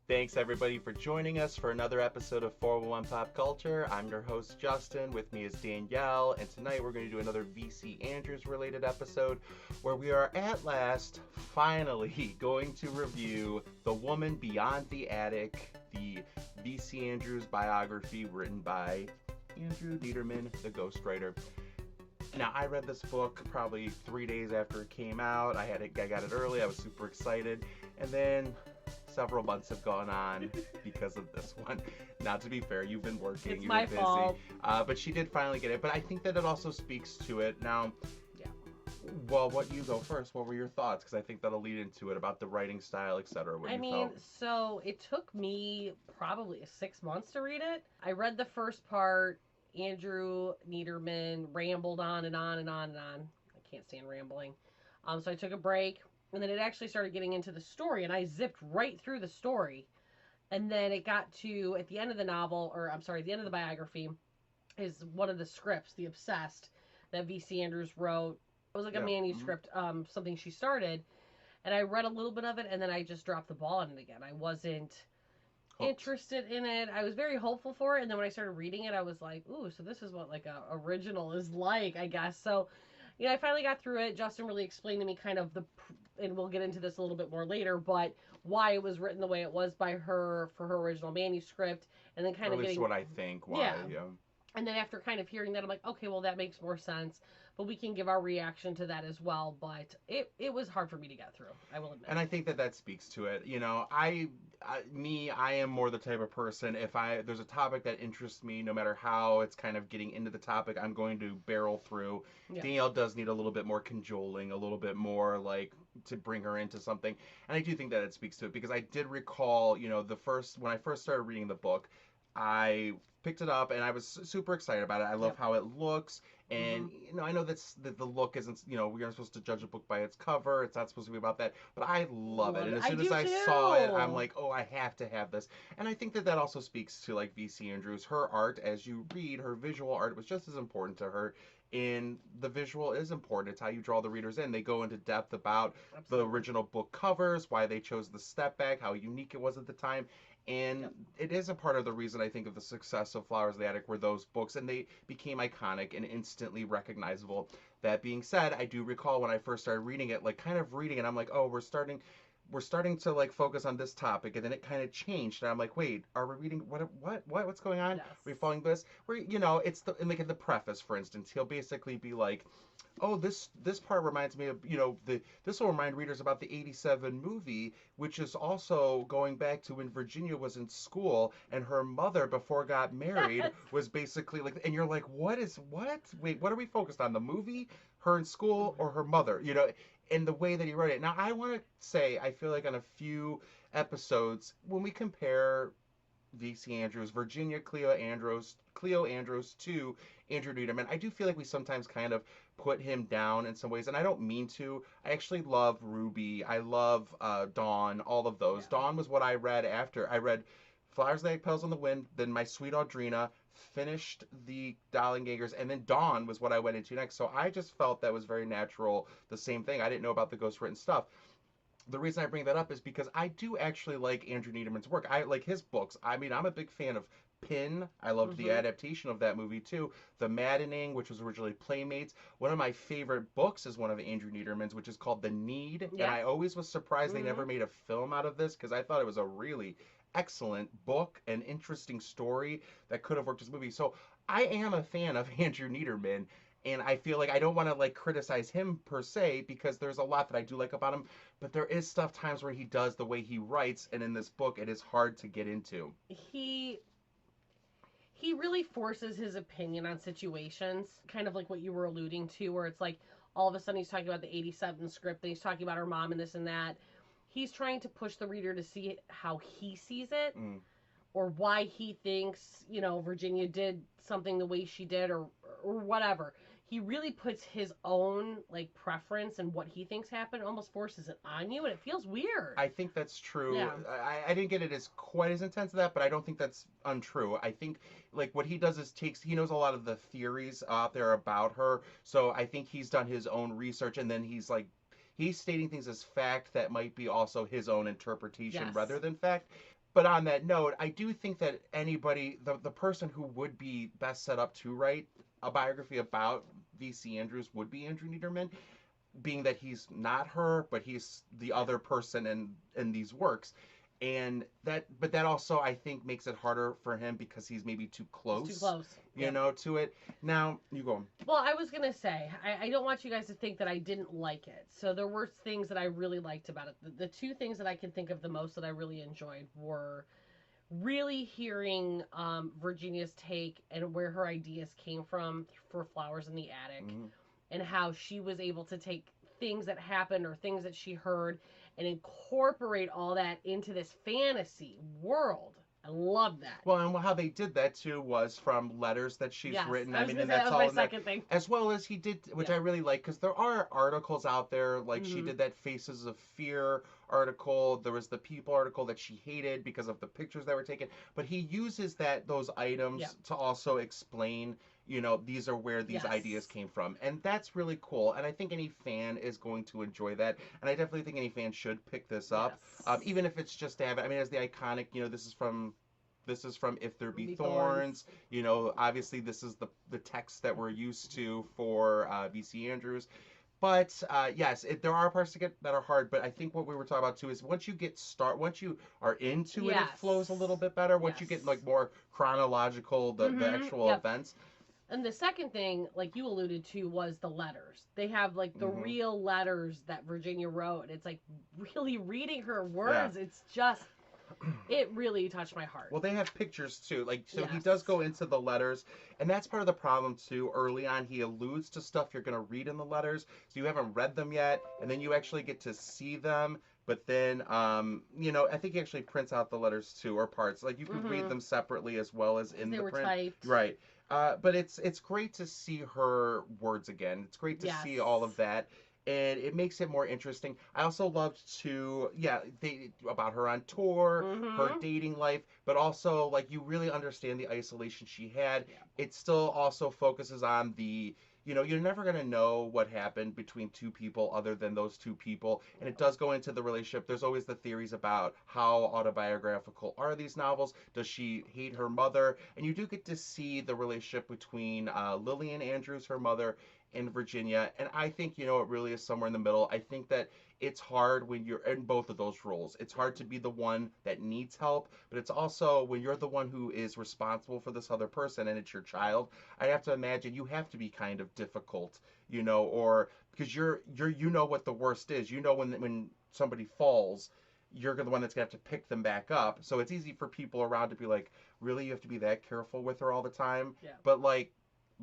Thanks everybody for joining us for another episode of 411 Pop Culture. I'm your host Justin, with me is Danielle, and tonight we're going to do another VC Andrews related episode where we are at last finally going to review The Woman Beyond the Attic, the VC Andrews biography written by Andrew Neiderman, the ghostwriter. Now, I read this book probably 3 days after it came out. I got it early. I was super excited. And then several months have gone on because of this one. Now, to be fair, you've been working. It's you've my been busy. fault. But she did finally get it. But I think that it also speaks to it. Now, Yeah. well, what you go first? What were your thoughts? Because I think that'll lead into it about the writing style, etc. So it took me probably 6 months to read it. I read the first part. Andrew Neiderman rambled on and on and on and on. I can't stand rambling. So I took a break, and then it actually started getting into the story, and I zipped right through the story. And then it got to, at the end of the novel, or I'm sorry, the end of the biography, is one of the scripts, The Obsessed, that V.C. Andrews wrote. It was like a manuscript, something she started. And I read a little bit of it, and then I just dropped the ball on it again. I wasn't interested in it. I was very hopeful for it, and then when I started reading it, I was like, ooh, so this is what like a original is like, I guess. So, I finally got through it. Justin really explained to me kind of and we'll get into this a little bit more later, but why it was written the way it was by her for her original manuscript, and then kind of getting what I think. Why? Yeah. And then after kind of hearing that, I'm like, okay, well, that makes more sense. But we can give our reaction to that as well. But it was hard for me to get through, I will admit. And I think that speaks to it. I am more the type of person, if there's a topic that interests me, no matter how it's kind of getting into the topic, I'm going to barrel through. Yeah. Danielle does need a little bit more cajoling, a little bit more like to bring her into something. And I do think that it speaks to it, because I did recall, when I first started reading the book, I picked it up and I was super excited about it. I love how it looks. And, I know that the look isn't, we aren't supposed to judge a book by its cover. It's not supposed to be about that. But I love it. And as soon as I saw it, I'm like, oh, I have to have this. And I think that also speaks to, like, V.C. Andrews. Her art, as you read, her visual art was just as important to her. And the visual is important. It's how you draw the readers in. They go into depth about the original book covers, why they chose the step back, how unique it was at the time. And it is a part of the reason, I think, of the success of Flowers of the Attic were those books, and they became iconic and instantly recognizable. That being said, I do recall when I first started reading it, like kind of reading it, I'm like, oh, we're starting to like focus on this topic, and then it kind of changed, and I'm like, wait, are we reading what's going on? Yes. Are we following this? Where it's like in the preface, for instance, he'll basically be like, oh, this part reminds me of, this will remind readers about the 87 movie, which is also going back to when Virginia was in school and her mother, before got married, was basically like, and you're like, what? Wait, what are we focused on? The movie, her in school, or her mother? And the way that he wrote it. Now, I want to say, I feel like on a few episodes, when we compare V.C. Andrews, Virginia Cleo Andrews to Andrew Neiderman, I do feel like we sometimes kind of put him down in some ways, and I don't mean to. I actually love Ruby. I love Dawn, all of those. Yeah. Dawn was what I read after. I read Flowers, Like Petals on the Wind, then My Sweet Audrina, finished the Dollengangers, and then Dawn was what I went into next. So I just felt that was very natural, the same thing. I didn't know about the ghostwritten stuff. The reason I bring that up is because I do actually like Andrew Neiderman's work. I like his books. I mean, I'm a big fan of Pin. I loved the adaptation of that movie too. The Maddening, which was originally Playmates. One of my favorite books is one of Andrew Neiderman's, which is called The Need. Yeah. And I always was surprised they never made a film out of this, because I thought it was a really excellent book, an interesting story that could have worked as a movie. So I am a fan of Andrew Neiderman. And I feel like I don't want to like criticize him per se, because there's a lot that I do like about him, but there is times where he does the way he writes, and in this book it is hard to get into. He really forces his opinion on situations, kind of like what you were alluding to, where it's like all of a sudden he's talking about the 87 script, and he's talking about her mom and this and that. He's trying to push the reader to see how he sees it, or why he thinks, Virginia did something the way she did, or whatever. He really puts his own like preference and what he thinks happened, almost forces it on you, and it feels weird. I think that's true. Yeah. I didn't get it as quite as intense as that, but I don't think that's untrue. I think like what he does is he knows a lot of the theories out there about her, so I think he's done his own research, and then he's stating things as fact that might be also his own interpretation rather than fact. but on that note, I do think that anybody, the person who would be best set up to write a biography about V.C. Andrews would be Andrew Neiderman, being that he's not her, but he's the Yeah. other person in these works. And but that also I think makes it harder for him because he's maybe too It's too close, close. Yep. to it. Now you go. Well, I was gonna say, I don't want you guys to think that I didn't like it. So there were things that I really liked about it. The two things that I can think of the most that I really enjoyed were really hearing Virginia's take and where her ideas came from for Flowers in the Attic, Mm-hmm. and how she was able to take things that happened or things that she heard and incorporate all that into this fantasy world. I love that. Well, and how they did that too was from letters that she's Yes, written. I I was mean, gonna and say that that's was my all in that, second thing. as well as he did, which Yeah. I really like, because there are articles out there, like she Mm-hmm. did that Faces of Fear article. There was the People article that she hated because of the pictures that were taken. But he uses those items Yep. to also explain, these are where these ideas Yes. came from, and that's really cool. And I think any fan is going to enjoy that, and I definitely think any fan should pick this up, Yes. even if it's just to have it. I mean, as the iconic, this is from If There Be Be Thorns. Obviously this is the text that we're used to for V.C. Andrews. But yes, there are parts that are hard. But I think what we were talking about too is once you are into it, it Yes. flows a little bit better. Once you Yes. get like more chronological, the Mm-hmm. actual Yep. events. And the second thing, like you alluded to, was the letters. They have like the Hmm. real letters that Virginia wrote. It's like really reading her Yeah. words. It's just, it really touched my heart. Well, they have pictures too. Like, so he Yes. does go into the letters, and that's part of the problem too. Early on, he alludes to stuff you're gonna read in the letters, so you haven't read them yet, and then you actually get to see them. But then, I think he actually prints out the letters too, or parts. Like you could read Mm-hmm. them separately as well as Because in they the were print. typed. Right. But it's great to see her words again. It's great to Yes. see all of that, and it makes it more interesting. I also loved to, yeah, they about her on tour, her Mm-hmm. dating life, but also like you really understand the isolation she had. Yeah. It still also focuses on you're never going to know what happened between two people other than those two people. And it does go into the relationship. There's always the theories about how autobiographical are these novels. Does she hate her mother? And you do get to see the relationship between Lillian Andrews, her mother, and Virginia. And I think, it really is somewhere in the middle. I think that it's hard when you're in both of those roles. It's hard to be the one that needs help, but it's also when you're the one who is responsible for this other person and it's your child. I have to imagine you have to be kind of difficult, or because you know what the worst is. You know when somebody falls, you're the one that's gonna have to pick them back up. So it's easy for people around to be like, really, you have to be that careful with her all the time. Yeah. But like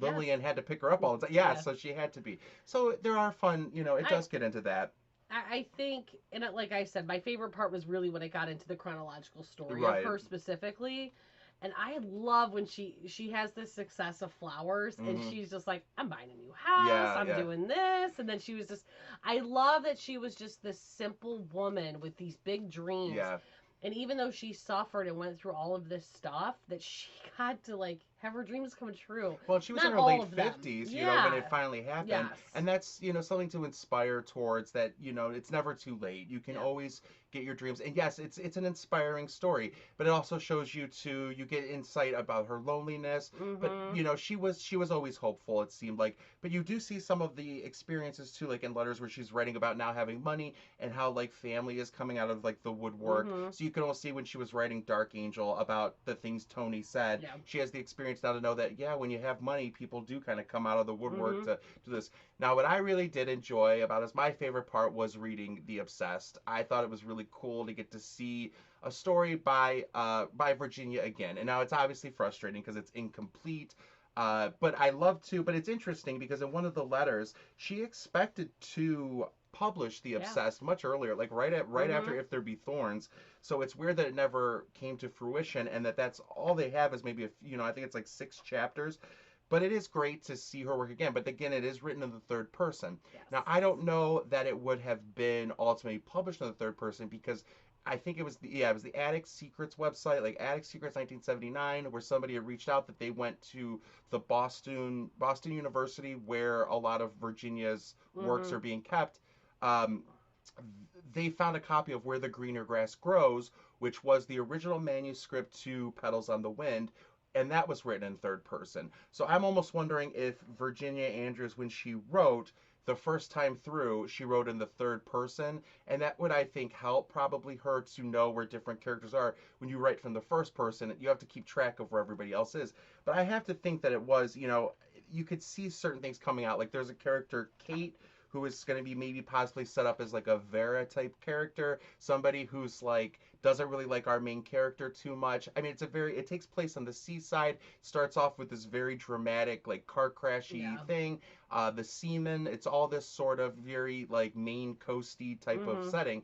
Yes. Lillian had to pick her up all the time. Yeah, Yeah. so she had to be. So there are fun, it I does get into that. I think, and like I said, my favorite part was really when it got into the chronological story of Right. her specifically. And I love when she has this success of Flowers, and Mhm. she's just like, I'm buying a new house, Yeah, I'm yeah. doing this, and then she was just, I love that she was just this simple woman with these big dreams. Yeah. And even though she suffered and went through all of this stuff, that she got to like have her dreams come true. Well, she was Not in her all late of them. 50s, when Yeah. it finally happened. Yes. And that's, something to inspire towards that, it's never too late. You can Yeah. always get your dreams. And yes, it's an inspiring story, but it also shows you get insight about her loneliness. But, Mm-hmm. she was always hopeful, it seemed like. But you do see some of the experiences too, like in letters where she's writing about now having money and how like family is coming out of like the woodwork. Mm-hmm. So you can all see when she was writing Dark Angel about the things Tony said. Yeah. She has the experience now to know that, yeah, when you have money, people do kind of come out of the woodwork Mhm. to do this. Now, what I really did enjoy about this, my favorite part was reading The Obsessed. I thought it was really cool to get to see a story by Virginia again. And now it's obviously frustrating because it's incomplete. But I love to. But it's interesting because in one of the letters, she expected to publish The Yeah. Obsessed much earlier, like right after Mhm. If There Be Thorns. So it's weird that it never came to fruition, and that's all they have is maybe I think it's like 6 chapters. But it is great to see her work again. But again, it is written in the third person. Yes. Now, I don't know that it would have been ultimately published in the third person because I think it was the Attic Secrets website, like Attic Secrets 1979, where somebody had reached out that they went to the Boston University where a lot of Virginia's works Mhm. are being kept. Um, they found a copy of Where the Greener Grass Grows, which was the original manuscript to Petals on the Wind, and that was written in third person. So I'm almost wondering if Virginia Andrews, when she wrote the first time through, she wrote in the third person, and that would, I think, help probably her to know where different characters are. When you write from the first person, you have to keep track of where everybody else is. But I have to think that it was, you could see certain things coming out. Like there's a character, Kate, who is going to be maybe possibly set up as like a Vera type character, somebody who's like doesn't really like our main character too much. I mean, it takes place on the seaside, starts off with this very dramatic like car crashy thing. The seaman, it's all this sort of very like Maine coasty type of setting.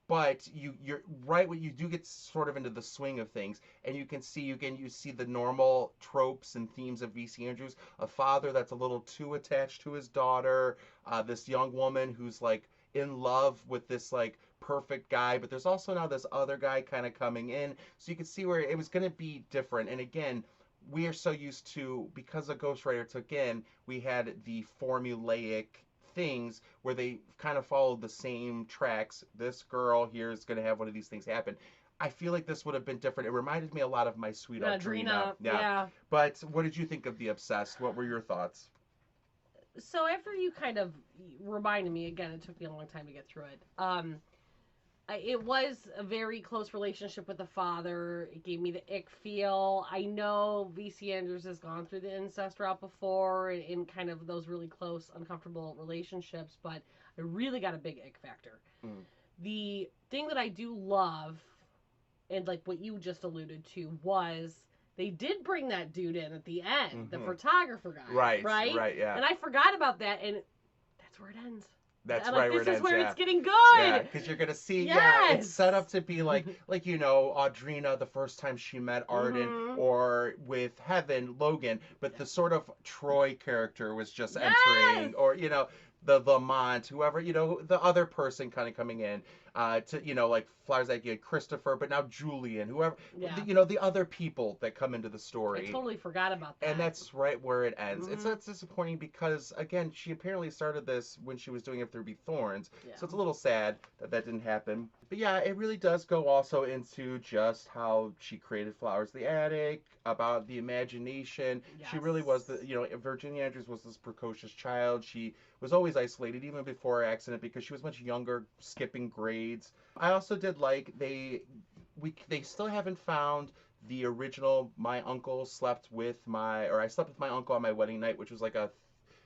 But you're right when you do get sort of into the swing of things, and you see the normal tropes and themes of V.C. Andrews, a father that's a little too attached to his daughter, this young woman who's like in love with this like perfect guy, but there's also now this other guy kind of coming in, so you can see where it was going to be different. And again, we are so used to, because a ghostwriter took in, we had the formulaic things where they kind of followed the same tracks. This girl here is going to have one of these things happen. I feel like this would have been different. It reminded me a lot of My Sweet Audrina. Yeah. But what did you think of The Obsessed? What were your thoughts? So after you kind of reminded me, again, it took me a long time to get through it. It was a very close relationship with the father. It gave me the ick feel. I know V.C. Andrews has gone through the incest route before in kind of those really close, uncomfortable relationships, but I really got a big ick factor. The thing that I do love, and like what you just alluded to, was they did bring that dude in at the end, the photographer guy. Right, yeah. And I forgot about that, and that's where it ends. That's right where it ends. This is where it's getting good. Yeah, because you're gonna see. Yeah, it's set up to be like Audrina the first time she met Arden, or with Heaven Logan, but the sort of Troy character was just entering, or the Lamont, whoever, the other person kind of coming in, to like Flowers That Get Christopher, but now Julian, whoever, the other people that come into the story. I totally forgot about that. And that's right where it ends. It's disappointing because, again, she apparently started this when she was doing If There Be Thorns, so it's a little sad that didn't happen. But yeah, it really does go also into just how she created Flowers the Attic, about the imagination. Yes. She really was Virginia Andrews was this precocious child. She was always isolated, even before her accident, because she was much younger, skipping grades. I also did like they still haven't found the original I slept with my uncle on my wedding night, which was like a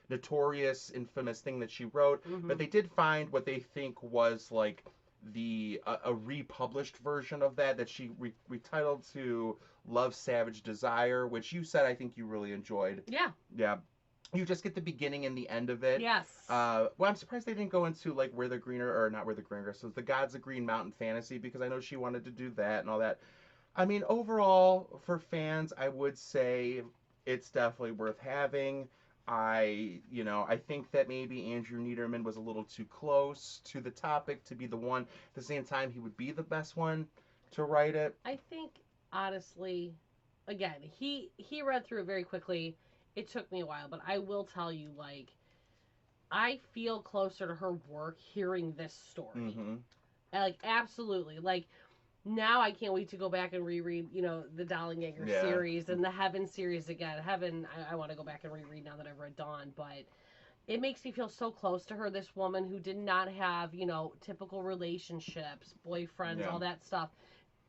notorious, infamous thing that she wrote. But they did find what they think was like a republished version of that she retitled to Love, Savage Desire, which you said I think you really enjoyed. Yeah. You just get the beginning and the end of it. Yes. Well, I'm surprised they didn't go into like Where the Greener, or not Where the Greener, so The Gods of Green Mountain Fantasy, because I know she wanted to do that and all that. I mean, overall, for fans, I would say it's definitely worth having. I think that maybe Andrew Neiderman was a little too close to the topic to be the one. At the same time, he would be the best one to write it. I think, honestly, again, he read through it very quickly. It took me a while, but I will tell you, like, I feel closer to her work hearing this story. Like, absolutely. Like, now I can't wait to go back and reread, the Dollenganger series and the Heaven series again. Heaven, I want to go back and reread now that I've read Dawn, but it makes me feel so close to her, this woman who did not have, typical relationships, boyfriends, all that stuff.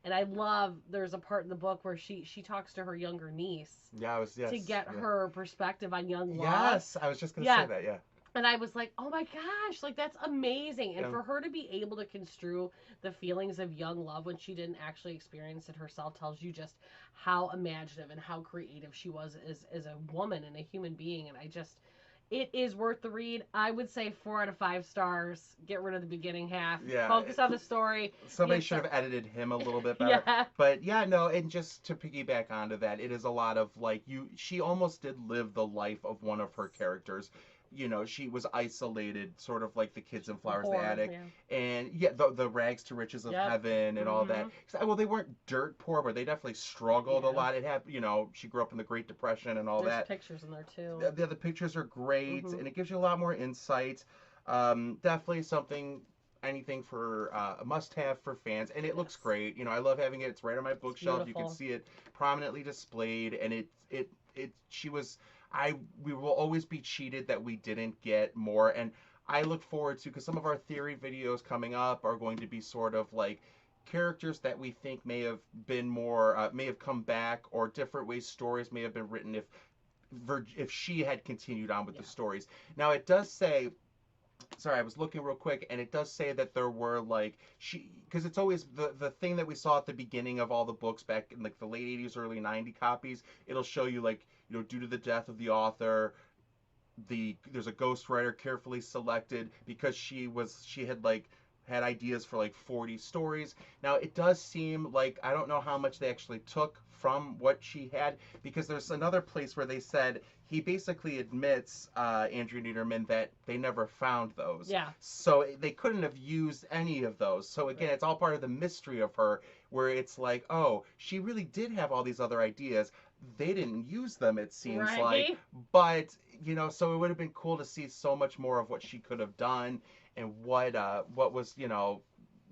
And I love, there's a part in the book where she talks to her younger niece to get her perspective on young love. Yes, I was just going to say that, And I was like, oh my gosh, like that's amazing. And for her to be able to construe the feelings of young love when she didn't actually experience it herself tells you just how imaginative and how creative she was as a woman and a human being. And it is worth the read. I would say 4 out of 5 stars. Get rid of the beginning half. Focus on the story. Somebody should have edited him a little bit better. But and just to piggyback onto that, it is a lot of like she almost did live the life of one of her characters. She was isolated, sort of like the kids in Flowers the Attic. And the rags to riches of Heaven and all that. Well, they weren't dirt poor, but they definitely struggled a lot. It had, she grew up in the Great Depression and all that. There's pictures in there too. The pictures are great, and it gives you a lot more insight. Definitely something anything for a must-have for fans, and it looks Yes. great. I love having it. It's right on my It's bookshelf. You can beautiful. see it prominently displayed, and it she was I we will always be cheated that we didn't get more, and I look forward to, because some of our theory videos coming up are going to be sort of like characters that we think may have been more may have come back, or different ways stories may have been written if she had continued on with Yeah. the stories. Now it does say, sorry, I was looking real quick, and it does say that there were like because it's always the thing that we saw at the beginning of all the books back in like the late 80s, early 90 copies. It'll show you like, due to the death of the author, there's a ghostwriter carefully selected because she had like had ideas for like 40 stories. Now it does seem like, I don't know how much they actually took from what she had, because there's another place where they said he basically admits, Andrew Neiderman, that they never found those. Yeah. So they couldn't have used any of those. So again, Right. it's all part of the mystery of her, where it's like, oh, she really did have all these other ideas. They didn't use them, it seems like. Right. But so it would have been cool to see so much more of what she could have done, and what was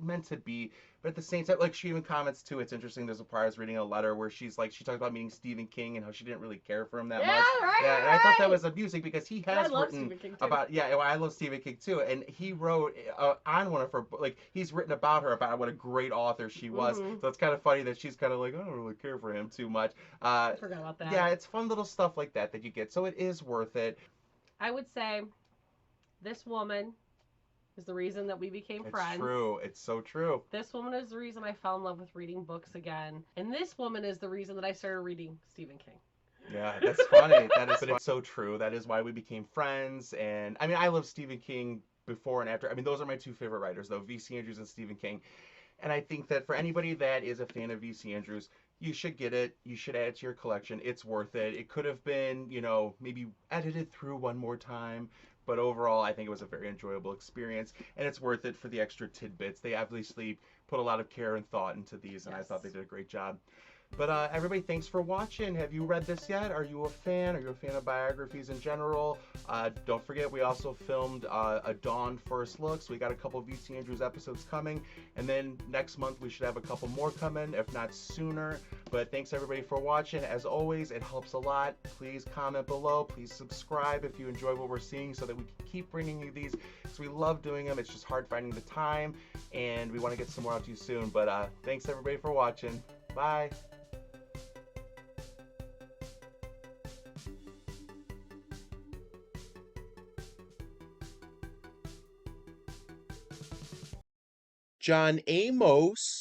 meant to be. But at the same time, like, she even comments too, it's interesting, there's a part I was reading a letter where she's like, she talks about meeting Stephen King and how she didn't really care for him that Yeah, much. right, Yeah, and I thought that was amusing, because he I has love written Stephen King too. about, yeah, well, I love Stephen King too, and he wrote on one of her, like, he's written about her, about what a great author she was. Mhm. So it's kind of funny that she's kind of like, I don't really care for him too much. I forgot about that. Yeah, it's fun little stuff like that you get, so it is worth it. I would say this woman is the reason that we became It's friends. true. It's so true. This woman is the reason I fell in love with reading books again. And this woman is the reason that I started reading Stephen King. Yeah, that's funny. That is, but it's so true. That is why we became friends. And I mean, I love Stephen King before and after. I mean, those are my two favorite writers, though, V.C. Andrews and Stephen King. And I think that for anybody that is a fan of V.C. Andrews, you should get it. You should add it to your collection. It's worth it. It could have been, maybe edited through one more time. But overall, I think it was a very enjoyable experience. And it's worth it for the extra tidbits. They obviously put a lot of care and thought into these, and I thought they did a great job. But everybody, thanks for watching. Have you read this yet? Are you a fan? Are you a fan of biographies in general? Don't forget, we also filmed a Dawn First Looks. We got a couple of V.C. Andrews episodes coming. And then next month, we should have a couple more coming, if not sooner. But thanks, everybody, for watching. As always, it helps a lot. Please comment below. Please subscribe if you enjoy what we're seeing, so that we can keep bringing you these. Because we love doing them. It's just hard finding the time. And we want to get some more out to you soon. But thanks, everybody, for watching. Bye. John Amos